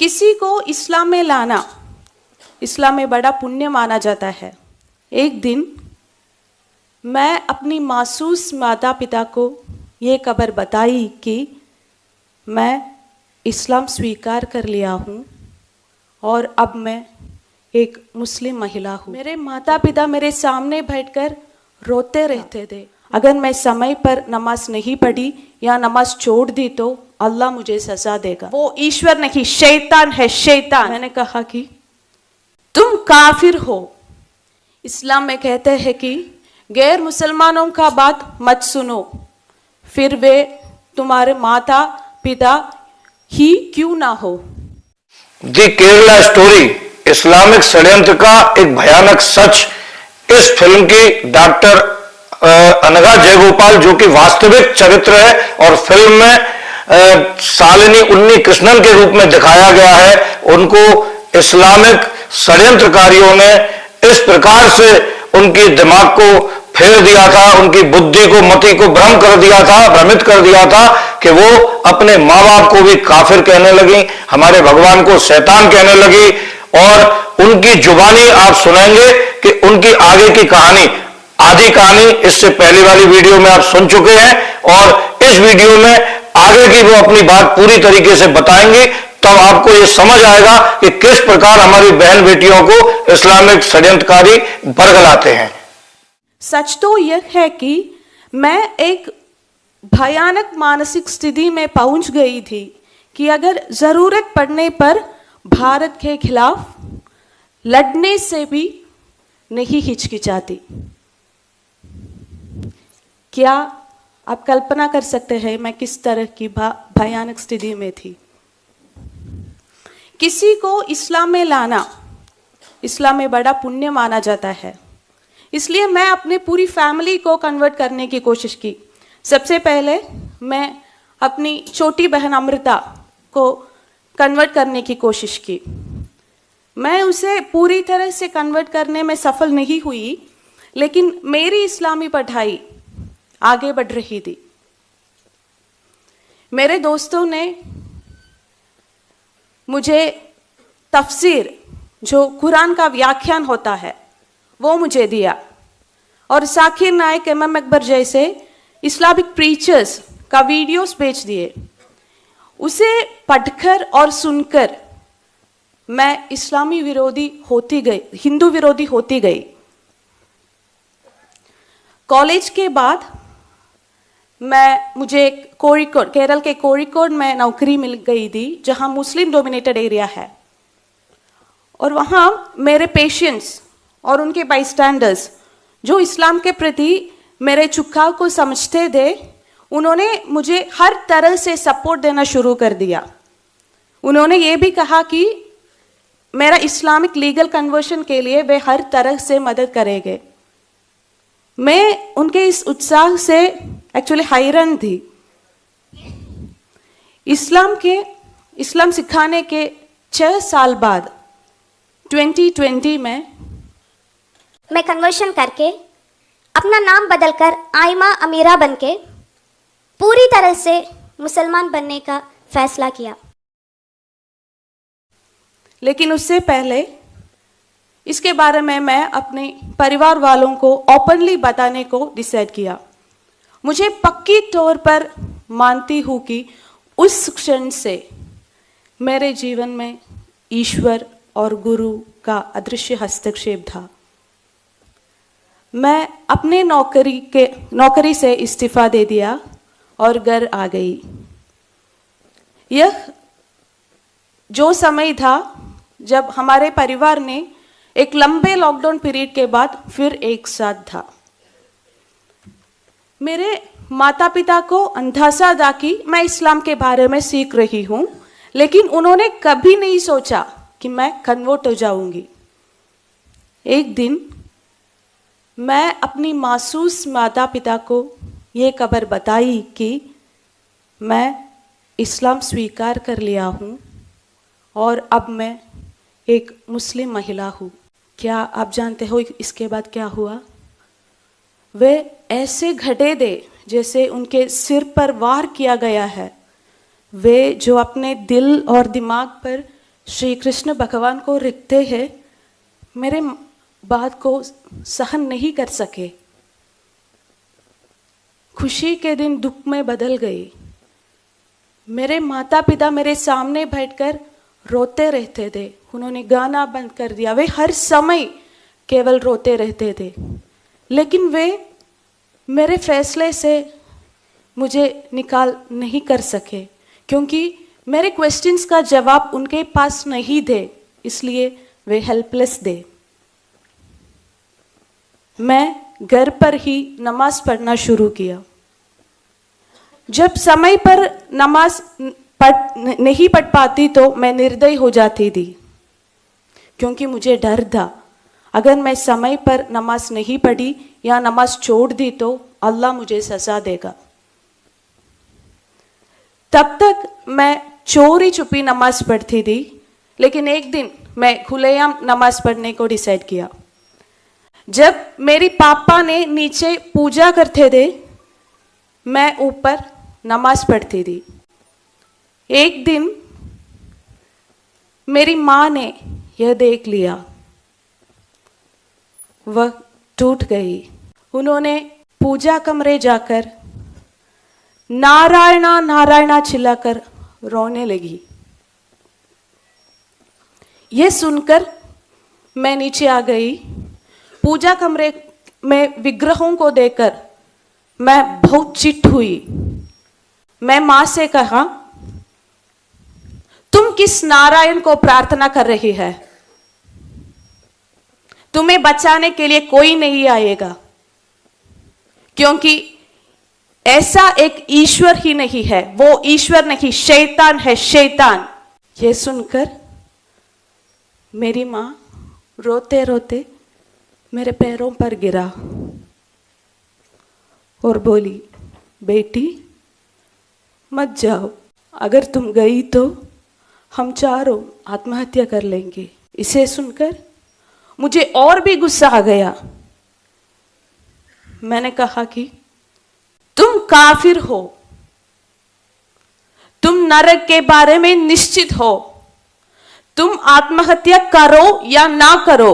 किसी को इस्लाम में लाना इस्लाम में बड़ा पुण्य माना जाता है। एक दिन मैं अपनी मासूस माता पिता को ये खबर बताई कि मैं इस्लाम स्वीकार कर लिया हूँ और अब मैं एक मुस्लिम महिला हूँ। मेरे माता पिता मेरे सामने बैठकर रोते रहते थे। अगर मैं समय पर नमाज नहीं पढ़ी या नमाज छोड़ दी तो अल्लाह मुझे सजा देगा। वो ईश्वर नहीं, शैतान है, शैतान। मैंने कहा कि तुम काफिर हो। इस्लाम में कहते हैं कि गैर मुसलमानों का बात मत सुनो, फिर वे तुम्हारे माता पिता ही क्यों ना हो। दी केरला स्टोरी, इस्लामिक षड्यंत्र का एक भयानक सच। इस फिल्म की डॉक्टर अनघा जयगोपाल, जो कि वास्तविक चरित्र है और फिल्म में शालिनी उन्नी कृष्णन के रूप में दिखाया गया है, उनको इस्लामिक षड्यंत्रकारियों ने इस प्रकार से उनकी दिमाग को फेर दिया था, उनकी बुद्धि को, मति को भ्रमित कर दिया था कि वो अपने माँ बाप को भी काफिर कहने लगी, हमारे भगवान को शैतान कहने लगी। और उनकी जुबानी आप सुनेंगे कि उनकी आगे की कहानी, आधी कहानी इससे पहली वाली वीडियो में आप सुन चुके हैं और इस वीडियो में आगे की वो अपनी बात पूरी तरीके से बताएंगे। तब आपको ये समझ आएगा कि किस प्रकार हमारी बहन बेटियों को इस्लामिक षड्यंत्रकारी बरगलाते हैं। सच तो यह है कि मैं एक भयानक मानसिक स्थिति में पहुंच गई थी कि अगर जरूरत पड़ने पर भारत के खिलाफ लड़ने से भी नहीं हिचकिचाती। क्या आप कल्पना कर सकते हैं मैं किस तरह की भयानक स्थिति में थी। किसी को इस्लाम में लाना इस्लाम में बड़ा पुण्य माना जाता है, इसलिए मैं अपने पूरी फैमिली को कन्वर्ट करने की कोशिश की। सबसे पहले मैं अपनी छोटी बहन अमृता को कन्वर्ट करने की कोशिश की। मैं उसे पूरी तरह से कन्वर्ट करने में सफल नहीं हुई, लेकिन मेरी इस्लामी पढ़ाई आगे बढ़ रही थी। मेरे दोस्तों ने मुझे तफसीर, जो कुरान का व्याख्यान होता है, वो मुझे दिया और साकिर नायक, इमाम अकबर जैसे इस्लामिक प्रीचर्स का वीडियोस भेज दिए। उसे पढ़कर और सुनकर मैं इस्लामी विरोधी होती गई, हिंदू विरोधी होती गई। कॉलेज के बाद मुझे कोड़िकोड, केरल के कोड़िकोड में नौकरी मिल गई थी, जहां मुस्लिम डोमिनेटेड एरिया है। और वहां मेरे पेशेंट्स और उनके बाईस्टैंडर्स जो इस्लाम के प्रति मेरे झुकाव को समझते थे, उन्होंने मुझे हर तरह से सपोर्ट देना शुरू कर दिया। उन्होंने ये भी कहा कि मेरा इस्लामिक लीगल कन्वर्शन के लिए वे हर तरह से मदद करेंगे। मैं उनके इस उत्साह से एक्चुअली हैरान थी। इस्लाम सिखाने के 6 साल बाद 2020 में मैं कन्वर्शन करके अपना नाम बदलकर आयमा अमीरा बनके पूरी तरह से मुसलमान बनने का फैसला किया। लेकिन उससे पहले इसके बारे में मैं अपने परिवार वालों को ओपनली बताने को डिसाइड किया। मुझे पक्की तौर पर मानती हूँ कि उस क्षण से मेरे जीवन में ईश्वर और गुरु का अदृश्य हस्तक्षेप था। मैं अपने नौकरी से इस्तीफा दे दिया और घर आ गई। यह जो समय था जब हमारे परिवार ने एक लंबे लॉकडाउन पीरियड के बाद फिर एक साथ था। मेरे माता पिता को अंदाजा था कि मैं इस्लाम के बारे में सीख रही हूँ, लेकिन उन्होंने कभी नहीं सोचा कि मैं कन्वर्ट हो जाऊंगी। एक दिन मैं अपनी मासूस माता पिता को ये खबर बताई कि मैं इस्लाम स्वीकार कर लिया हूँ और अब मैं एक मुस्लिम महिला हूँ। क्या आप जानते हो इसके बाद क्या हुआ? वे ऐसे घटे थे जैसे उनके सिर पर वार किया गया है। वे जो अपने दिल और दिमाग पर श्री कृष्ण भगवान को रिखते हैं, मेरे बात को सहन नहीं कर सके। खुशी के दिन दुख में बदल गई। मेरे माता पिता मेरे सामने बैठकर रोते रहते थे। उन्होंने गाना बंद कर दिया। वे हर समय केवल रोते रहते थे, लेकिन वे मेरे फैसले से मुझे निकाल नहीं कर सके, क्योंकि मेरे क्वेश्चंस का जवाब उनके पास नहीं थे, इसलिए वे हेल्पलेस थे। मैं घर पर ही नमाज पढ़ना शुरू किया। जब समय पर नमाज नहीं पढ़ पाती तो मैं निर्दयी हो जाती थी, क्योंकि मुझे डर था अगर मैं समय पर नमाज नहीं पढ़ी या नमाज छोड़ दी तो अल्लाह मुझे सजा देगा। तब तक मैं चोरी छुपी नमाज पढ़ती थी, लेकिन एक दिन मैं खुलेआम नमाज पढ़ने को डिसाइड किया। जब मेरी पापा ने नीचे पूजा करते थे, मैं ऊपर नमाज पढ़ती थी। एक दिन मेरी माँ ने यह देख लिया, वह टूट गई। उन्होंने पूजा कमरे जाकर नारायणा नारायणा चिल्लाकर रोने लगी। यह सुनकर मैं नीचे आ गई। पूजा कमरे में विग्रहों को देखकर मैं बहुत चिढ़ हुई। मैं मां से कहा, तुम किस नारायण को प्रार्थना कर रही है? तुम्हें बचाने के लिए कोई नहीं आएगा, क्योंकि ऐसा एक ईश्वर ही नहीं है। वो ईश्वर नहीं, शैतान है, शैतान। ये सुनकर मेरी मां रोते रोते मेरे पैरों पर गिरा और बोली, बेटी मत जाओ, अगर तुम गई तो हम चारों आत्महत्या कर लेंगे। इसे सुनकर मुझे और भी गुस्सा आ गया। मैंने कहा कि तुम काफिर हो, तुम नरक के बारे में निश्चित हो, तुम आत्महत्या करो या ना करो,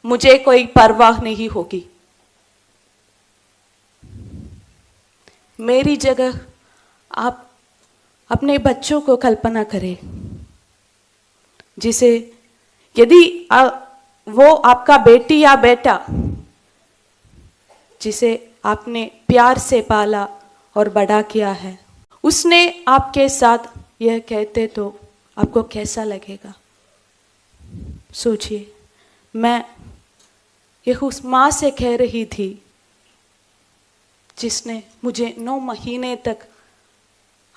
मुझे कोई परवाह नहीं होगी। मेरी जगह आप अपने बच्चों को कल्पना करें, जिसे यदि वो आपका बेटी या बेटा जिसे आपने प्यार से पाला और बड़ा किया है, उसने आपके साथ यह कहते तो आपको कैसा लगेगा? सोचिए। मैं यह उस माँ से कह रही थी जिसने मुझे 9 महीने तक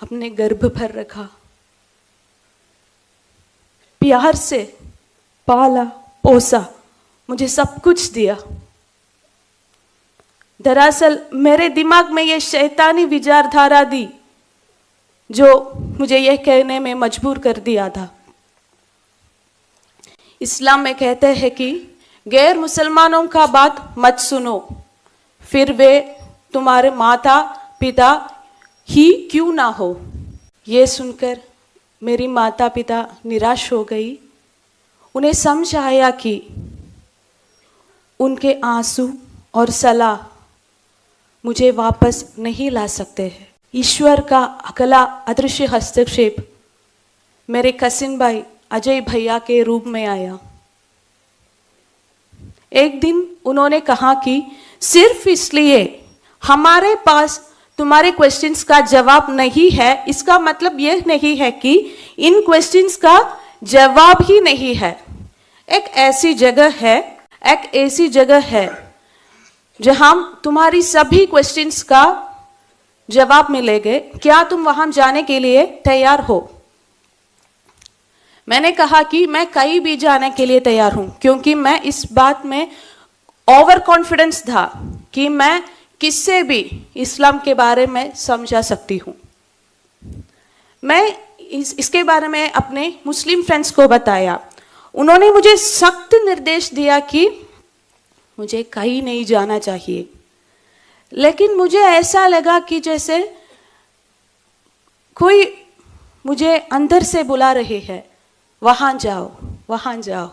अपने गर्भ पर रखा, प्यार से पाला पोसा, मुझे सब कुछ दिया। दरअसल मेरे दिमाग में ये शैतानी विचारधारा दी जो मुझे यह कहने में मजबूर कर दिया था। इस्लाम में कहते हैं कि गैर मुसलमानों का बात मत सुनो, फिर वे तुम्हारे माता पिता ही क्यों ना हो। ये सुनकर मेरी माता पिता निराश हो गई। उन्हें समझ आया कि उनके आंसू और सलाह मुझे वापस नहीं ला सकते हैं। ईश्वर का अकेला अदृश्य हस्तक्षेप मेरे कसिन भाई अजय भैया के रूप में आया। एक दिन उन्होंने कहा कि सिर्फ इसलिए हमारे पास तुम्हारे क्वेश्चंस का जवाब नहीं है, इसका मतलब यह नहीं है कि इन क्वेश्चंस का जवाब ही नहीं है। एक ऐसी जगह है जहां तुम्हारी सभी क्वेश्चंस का जवाब मिलेंगे। क्या तुम वहां जाने के लिए तैयार हो? मैंने कहा कि मैं कहीं भी जाने के लिए तैयार हूं, क्योंकि मैं इस बात में ओवर कॉन्फिडेंस था कि मैं किससे भी इस्लाम के बारे में समझा सकती हूं। मैं इसके बारे में अपने मुस्लिम फ्रेंड्स को बताया। उन्होंने मुझे सख्त निर्देश दिया कि मुझे कहीं नहीं जाना चाहिए, लेकिन मुझे ऐसा लगा कि जैसे कोई मुझे अंदर से बुला रहे है। वहाँ जाओ, वहाँ जाओ।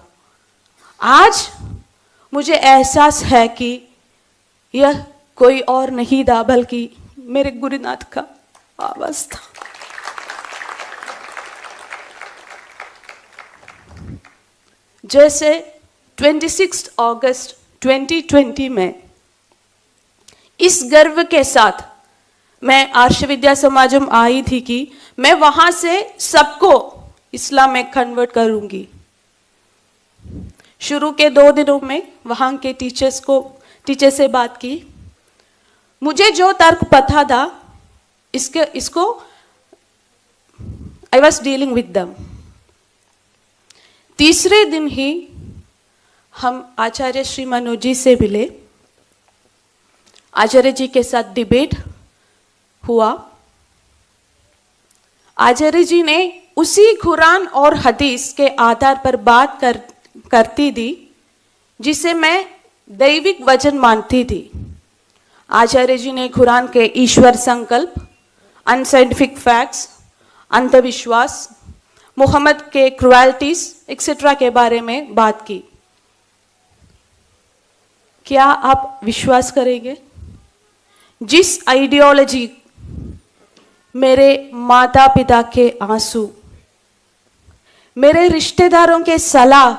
आज मुझे एहसास है कि यह कोई और नहीं था बल्कि मेरे गुरुनाथ का आवाज था। जैसे 26 अगस्त 2020 में इस गर्व के साथ मैं आर्ष विद्या समाजम आई थी कि मैं वहां से सबको इस्लाम में कन्वर्ट करूंगी। शुरू के 2 दिनों में वहां के टीचर से बात की। मुझे जो तर्क पता था इसको I was dealing with them. तीसरे दिन ही हम आचार्य श्री मनोज जी से मिले। आचार्य जी के साथ डिबेट हुआ। आचार्य जी ने उसी कुरान और हदीस के आधार पर बात करती थी जिसे मैं दैविक वचन मानती थी। आचार्य जी ने कुरान के ईश्वर संकल्प, अनसाइंटिफिक फैक्ट्स, अंधविश्वास, मोहम्मद के क्रुएल्टीज एक्सेट्रा के बारे में बात की। क्या आप विश्वास करेंगे? जिस आइडियोलॉजी मेरे माता पिता के आंसू, मेरे रिश्तेदारों के सलाह,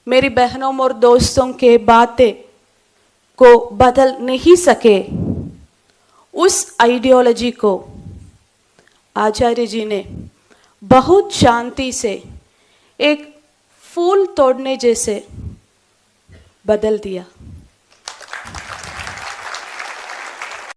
मेरी बहनों और दोस्तों के बातें को बदल नहीं सके, उस आइडियोलॉजी को आचार्य जी ने बहुत शांति से एक फूल तोड़ने जैसे बदल दिया।